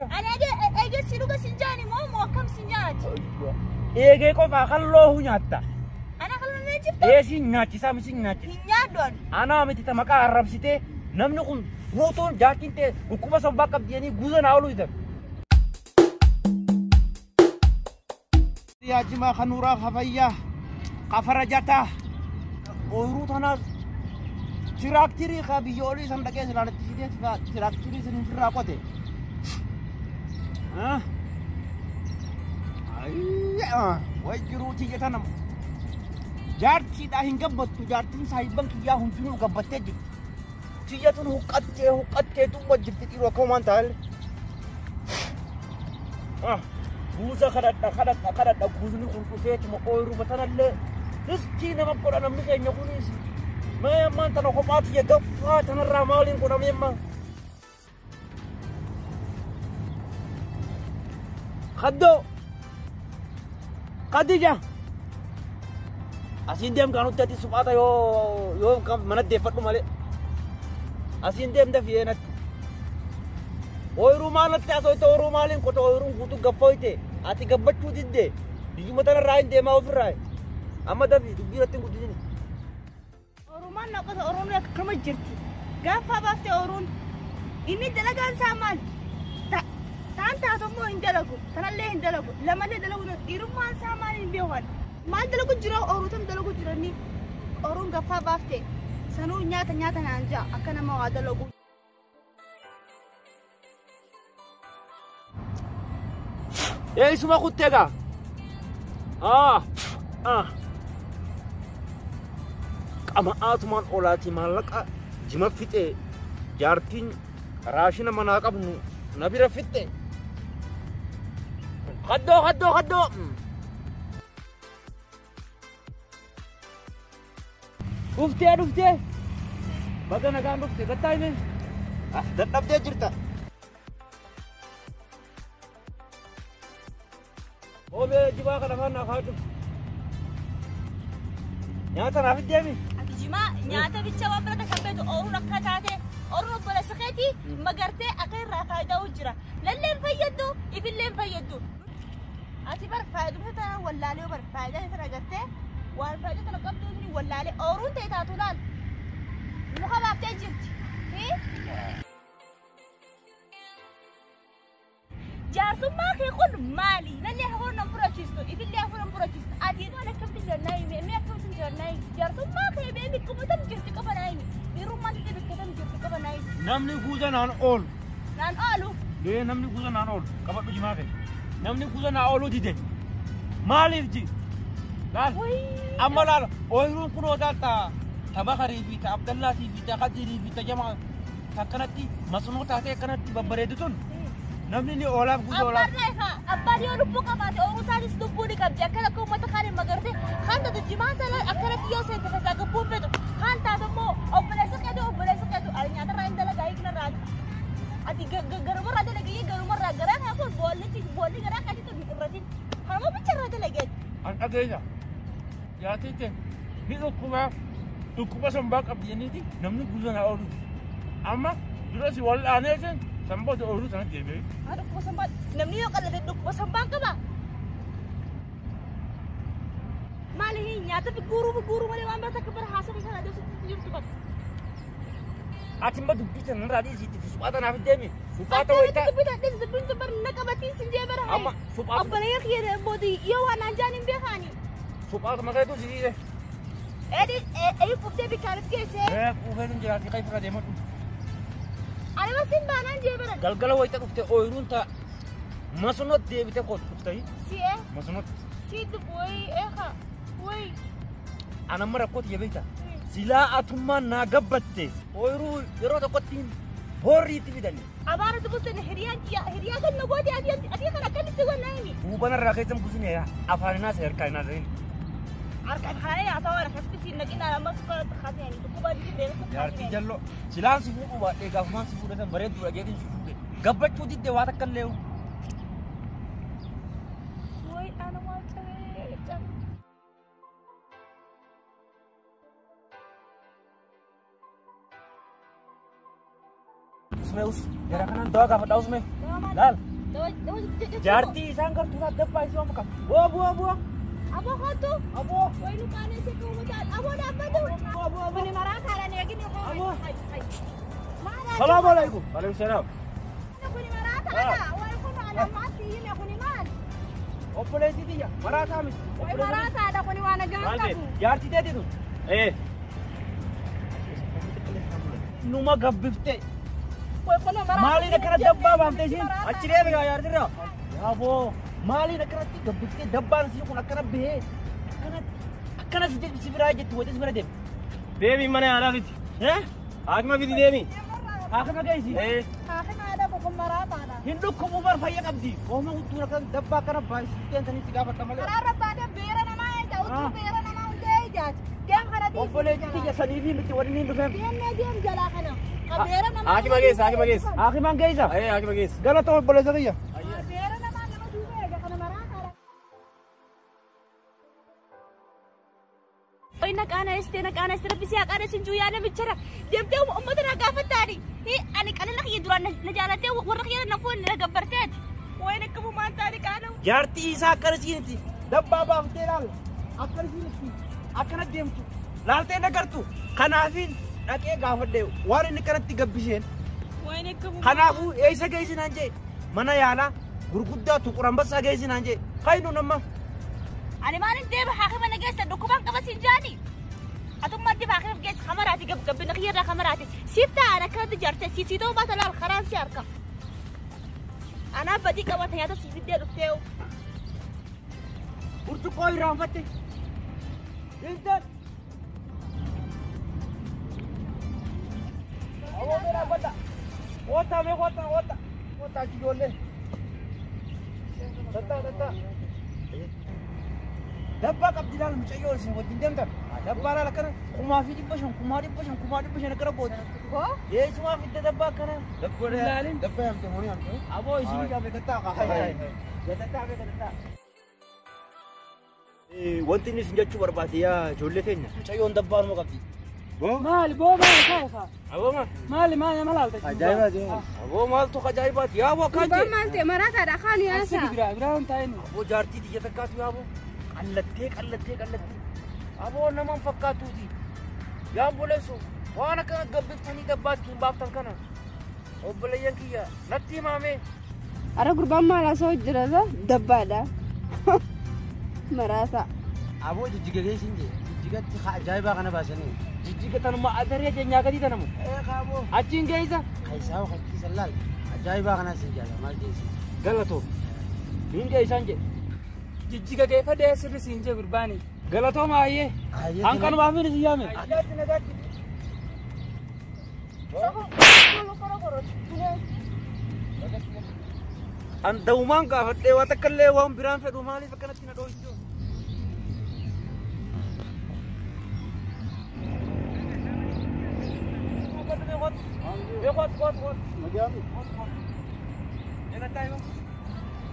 أنا أجي سيروك سنجاني مو كم سنجات إيه كوفا خلوه نياتا أنا خلوني نجيب إيه سنجاتي سامي سنجاتي نيادون أنا متى تمكا عرب سيته نمنكم موتون جاكين تي وكوبا سباك بديني جوزن أولو إذا يا جماعة خنورا خفيا كفرجاتا أورو ثنا تراكتيري خبيولي سندكة سلالة تيجي تراكتيري سنفرا قطة ها أي ويجرو تيجي ثنا جارتي ده هنگا بتو جارتي سايبان كيا هنجونو كبتة تيجي تون هكتة تو بجرت تيرو كمان تال بوزا خدت بوزني كنكوفيت ما أورو بتنال رزقي نما كورانا ميكا نيكونيس ما أنت نخبات يدفع تنرى مالين كونا ميما خدو خديجة أسين ديم كانوا تاتي سبعة يو كم منات دفعوا ماله أسين ديم ده فينا أورو مالك تاسو itu أورو مالين كوتا أورو كوتو غفايته أتي غبت شو ديده ديجي متنا راين ديما أوفراي أما ده في دبيرة تنقول ديني أورو ما نقص أورو لك كم جرتي غفا بس أورو ini dalagan saman tanta to mo hindalago tanalle hindalago lamalle dalago iruma saman biwan mal dalago jira oru tam dalago jirani orun gafa bafte sanu nyata nanja akana ma wadalago isuma kuttega ama atuman olati malaka jima fite jartin rashina manaqabnu nabira fite خدو رفتي بدنا كان رفتي قطعي من دبدي جرتا هو بيجيبها كنا خاطر نياتا نافي ديمي جماعة نياتا بيتشوا برا تكبيتو أورو نكتاتي أورو بلا سخيتي مقرتي أكير راكايدا وجرا للين فيدو إبلين فيدو أتي بر فايدو بتا ولا لي بر فايدة ترى والفايدة ترى قبضوني ولا لي أورو تيتاتولان مخبأ تجيت هي جارسو ما كيقول مالي للي هو نمبروتشيستو إبلي هو نمبروتشيست أتي دو أنا كم تجرناي مي كم تجرناي جارسو ما كي بيبي كم تجرتي كفناي يروم ما تجرتي كم تجرتي كفناي نمني خوزا نان أول نان أولو ليه نمني خوزا نان أول كبر بجماعة نمني خوزا نان أولو ديدي مالي بجي لا أما لا أويرون كنوا داتا تباخري في عبد الله في تقديري في تجمع تكنتي مسنو تاتي كنتي ببردتون نمني أولاب خوزا أولاب أبا دي أولو بوكا باتي أورو سادس دبوني كبجا كلا كوم متخاني مغرتي خانتا تجمع سلا أكرت يوسف تفسا قبون فتو خانتا تمو أبلا سكتو أرني أترى عند لغايك نراد أتي غرمر راد لغاية غرمر راد غراك أقول بولي غراك أتي تبرتين هرمو بيشر راد لغاية أنا أجينا يا تيتي نكوبا سمباك أبدينيتي نمني خوزا أولو أما دراسي ولا أنا إذن سمباك أولو سنة جيبي هذا كوبا سمباك نمني يوكال لدي كوبا سمباك كبا مالي نياتا في guru مالي وان برتا كبر حاسب إيشان أدو ستجيب كبر أتيمبا دبيتا نرادي زيتي سباتا نافي ديمي سباتا ويتا ويتا دبيتا ديس دبين تبر نكبتي سنجيبر هاي أما سباتا أبنا يخير بودي يوانا جانين بيخاني سباتا ما كايتو زيتي أي فوتي بكارت كيسة وفين جراتي كيف رادي ماتو أنا ما سين بانان جيبرن galgala wayta dhufte ooyruun ta masnot deebite koot dhuftay سيه masnot سيد بوي إخا بوي ana mara koot yabeita silaa atummaa naa gabbatte ooyruu yeroo tokkottiin horriitti fidani أبارة تبصن هريان كان نقودي أبي كان أكمل سوى نايمي duubana irraa keessan kusine afaaninaas herkainaas أركب حالي أصور كسبت في النجينا لما سكرت خاتيني تكوبا دي بيرك jaartii jallo silaan si fuudhu baadhee gaafumaan si fuudhatan bareedduu dhageetiin si fuudhe gabbachuu diddee waa takka illee وي أنا ما أتريد meus. Jara kanan doa ka fadaus me. Lal. Jarti isang kartu na dabba isi om kam. Buah. Abo ko to. Abo. Wai lu kane se ko mujal. Abo dapat tu. Buah. Mani marah kala ni gini ko. Abo. Mana? Assalamualaikum. Waalaikumsalam. Aku ni marah kala. Wai ko na alam mati ni aku ni man. Oppole ti dia. Marata mi. Wai marah ada ko ni wana ganta Malde. ko. Jarti de tu. Numa gabbifte. Wai ko na marah. Mali na kana dabba bamte sin. Achire bega yar dira. Yabo. Mali na kana ti gabbifte dabba sin ko nakana be. Kana si sibira je tu wajh sibira dem. Devi mane ala vidi. Eh? Agma vidi Devi. Akana gaisi. Akin ada ko marah ada. Hindu ko umar fayya kabdi. Ko ma utura kan dabba kana bai sitan tani siga batamale. Marah pada bera nama aja. Utu bera nama udah aja. Game kana di. Oppole ti dia sanifi miti wani ni befem. Game jala kana. Kabera nama. Aki magis. Akhi man gaisa. Aki magis. Galato oppole sagiya. Bera nama nama juga aja kana marah ada. Oy nag-ana rabbi siya kana sinjuya na bichara. Demte ummata na gafatani. Ani kana laki duran na jalate warra kiyana na phone na gabartet. Oy nagkamumantani kana. Jarti isa karsinti. Dabba bamte lal. Akarsinti. Akana demtu. Lalte nagartu. Kanafin dhaqee gaafadhe waan inni kanatti gabbiseen. Oy nagkamumantani. Kanaafu eessa geessinaan jee mana yaalaa gurguddaa tuquran bassaa geessinaan jee kaynu nama. Ani maalin deema haakima nageessa dhukkubaan qaba sinjaani. Atummaatti haakima geessa kamaraati gabbina kiyyarraa kamaraati. Siif ta'an akkanatti jarte siitoo baata laal karaan si harka. Anaaf badii qabata nyaata siifiddee dhuftee. Burtuqoo irraanfatte. Intan. Awoo meeraa godha. Oota mee oota. Oota achi ijoollee. Tattaa. Dabba qabdi laal mucayyoo isin wajjin deemtan. Dabbaa laal akkana kumaa fi 500 akkana gooti. Koo? Yeesumaa fidde dabbaa akkana. Dabba yaamte horii yaamte. Aboo isin jaabe tattaa tattaa. Wanti inni isin jechuu barbaade yaa ijoollee teenya mucayyoon dabbaa numa qabdi. Maali kaafa. Aboo maal? Maali malaalta. Ajaa'iba. Aboo maaltu ajaa'ibaati yaa aboo akkaan jee. Malte marataadha kaan yaasa. Biraan taa'inu. Aboo jaartii xiyya takkaatu yaa aboo. Qallattee. Aboo naman fakkaatuuti. Yaa obboleessu waan akkana gabbiftanii dabbaatti hin baaftan kana. Obboleeyyan kiyya natti himaame. Ara gurbaan maal haasa'u jira dabbaadha. Marata. Aboo jijjiga geessin jee. Jijjigatti ajaa'ibaa kana baasanii. Jijjiga tanuma adaree jeenyaa gadi tanamu. Kaaboo. Achiin geessa. Kaisaa wakkiisa laal. Ajaa'ibaa kana sin jaala maal geessi. Galatoo. Hin geessan jee. Jijjiga geeffa deessirri siin jee gurbaani. Galatoo maayyee. Hanqan maafin isin yaame. An da'umaan gaafadhee waa takka illee waan biraan fedhu maaliif akkanatti na dhoohisuu?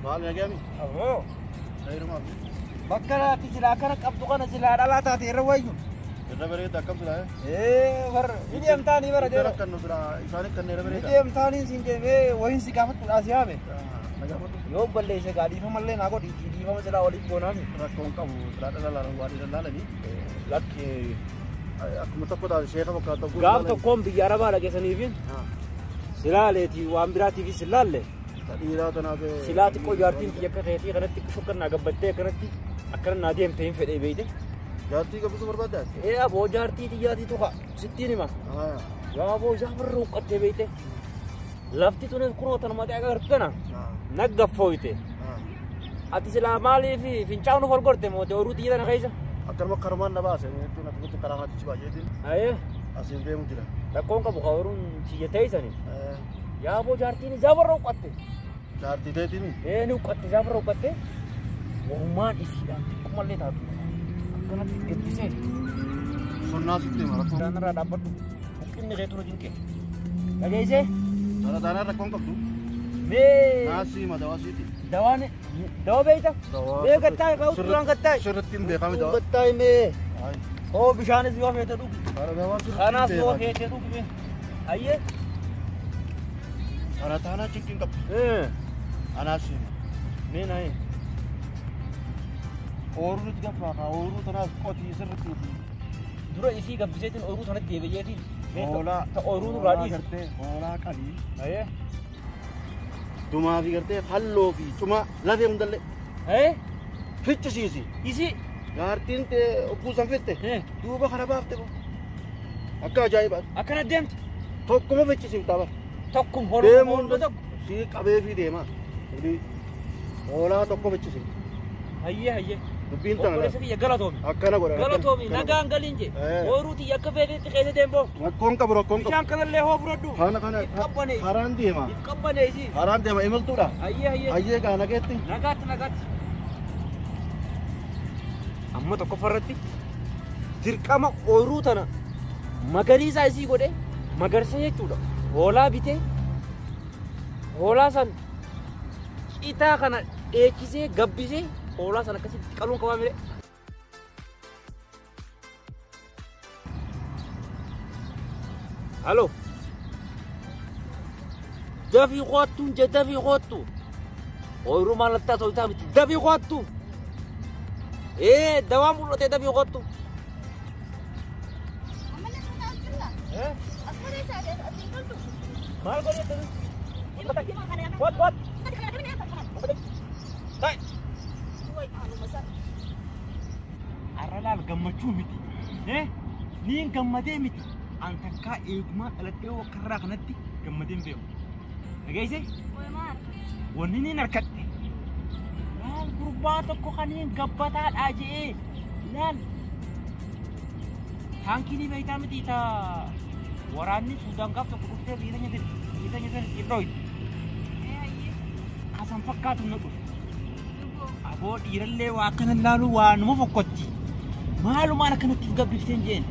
Maal nagaami? Aboo. Sayyirumaa. Bakka laati silaa kana qabdu kana silaa dhalaa taate irra wayyu. Irra bareeda akkam silaa? Warra ni deemtaanii bara Irra kan nu bira isaanii kan irra ni bareeda. deemtaanii siin deemee wayin si gaafachuudhaas yaame. Nagaafatu. Yoo balleesse gaa dhiifamallee naa godhi dhiifama silaa waliin goonaami. Rakkoon qabu silaa dhala waan ilaalanii. Lakki akkuma tokko taate sheeka fakkaatu. Gaaf tokkoon biyya arabaa dhageessaniifin silaaleeti waan biraatiifis silaalle. Dhiiraa tanaaf. Silaa xiqqoo jaartiin xiyya akka ta'eetii kanatti shokkannaa gabbattee akkanatti akkana naa deemtee hin fedhee beeyte. Jaartii gabbisuu barbaaddaa? Aboo jaartii xiyyaatii tuqa sittiin hima. Yaa aboo isaa barra huqqattee beeyte. Lafti tunis kunoo tanuma ta'e agartu kana naggaffooyte. Ati silaa maaliif fincaa'u nu forgorte moo deoruu xiyya tana keessa? Akkanuma karumaan na baase jechuun ati gotti karaa maatichi baay'eetiin asiin deemu jira. Rakkoon qabu kawaruun xiyya ta'isanii. Yaa aboo jaartiin isaa barra huqqatte. Jaartii ta'eetiin? Ni huqqatte isaa barra huqqatte. Wahumaan isiidhaan xiqqoomallee taatu. Akkanatti gabbisee. Sonnaa sitti hima rakkoon. Daanirraa dhaabbadhu. Huqqinni keetu nu jinqee. Dhageessee? Daanaa rakkoon qabdu? Mee Naasii madawaa siiti. dawaan dawa beeyta? Mee gattaa'e ka'u duraan gattaa'e? Sirriitti hin beekame dawaa. Gattaa'e mee hoo bishaanis yoo feete dhugu. Dawaa sirriitti Kanaaf yoo hin beekame. feete dhugu mee. Ayyee Ana taanaa chicken qabu. Anaas Mee naayee. ooruutti gabbaa kaa ooruu tanaas qotii sirriitti. Dura isii gabbiseetiin ooruu sanatti deebi'eetiin. Hoolaa Ta ooruu nurraa dhiisi. gartee hoolaa qalii. Ayee. Dumaa fi gartee halloo fi cuma lafee hundallee Ayee. ficcisiisi. Isii. Gaartiin ogguu san fitte duuba kana baafte bo. Akka ajaa'ibaati. Akkana deemtu. Tokkuma ficcisiiftaa bara. Tokkum Deemuun hooluma tokko. sii qabee fi deemaa. Hoolaa tokko ficcisiif. Hayyee hayyee. Dubbiin tana Obboleessa kiyya galatoomi. akkana godha. Galatoomi nagaan galiin jee. Ooruuti akka feeteetti keessa deemboo. Rakkoon qabu rakkoon qabu. Bishaan kanallee hoo fudhadhu. Kana Qabbanee. haraan deema. If qabbanee isii. Haraan deema imaltuudha. Hayyee hayyee. Hayyee gaa nageetti. Nagaatti. Amma tokkoffarratti dirqama ooruu tana magariisaa isii godhe magarsa jechuudha. Hoolaa bitee hoolaa san citaa kana dheechisee gabbisee hoolaa san akkasitti qaluun qabaa mire. Halo. Dafii qoottuun jee dafii qoottu. Ooruu maalattaa toltaa miti dafii qoottu. Dawaan mul'atee dafii qoottu. Ammallee sana hojjirra. As malee isaadhe asiin galtu. Maal godhee Ilma kana yana. Wat. Ati kana dhabinee akka kana. Tai. Way aanuma sana. Arralaal gammachuu miti. Niin gammadee miti. An takkaa eegumaa dhaladhee wakkarraa kanatti gammadeen beeku. Dhageessee? Way maal. Wanni niin harkadhe. Laal gurbaa tokko kaniin gabbataadhaa je'ee. Laal. Taankiin beektaa miti taa waraanni Suudaan gaaf tokko dhuftee biyya nyatan dhooyte. Kasan fakkaatu na dhufe. Aboo dhiirallee waa akkana laalu waa nama fokkotti. Maalumaan akkanatti gabbifteen jeen.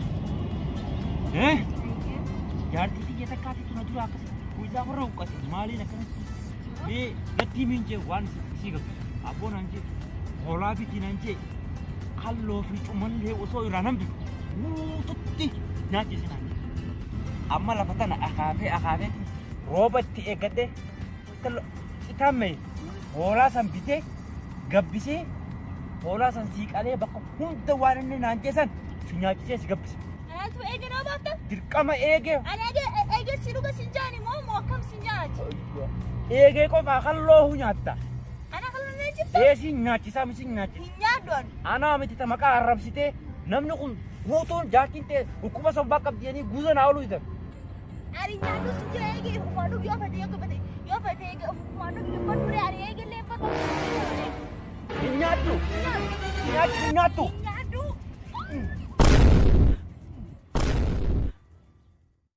Jaartii xiyya takkaatitu na dura akkasii guyyaa warra huqqate maaliin akkanatti. Mee natti himin jee waan isii gabbise. Aboo naan jee hoolaa bitii naan jee kalloo fi cumallee osoo irraa nan bitu guututti nyaachise naan jee. Amma lafa tana akaafee rooba itti eeggadhee itamme hoolaa san bitee gabbisee hoolaa san siiqalee bakka hunda waan inni naan jeesan si nyaachisee si gabbise. Anaatu eege noo baafta. Dirqama eegee. Ani eege si dhuga sin jaani moo akkam sin jaati. Eegee qofaa kalloo nyaatta. Ana kallan na jirta. Si nyaachisaa misi nyaachisa. Hin nyaaddoon. Anaa miti ta maqaa arrabsitee namni kun guutuun jaartiin ta'e dhukkuba sombaa qabdiyanii guutuu naa ooluu hidan. Ani nyaaddu sin jira eege uffadhu yoo fate eege uffadhu dubban ture ani eege leeffatu. Hin nyaattu. Hin nyaattu. Nyaaddu.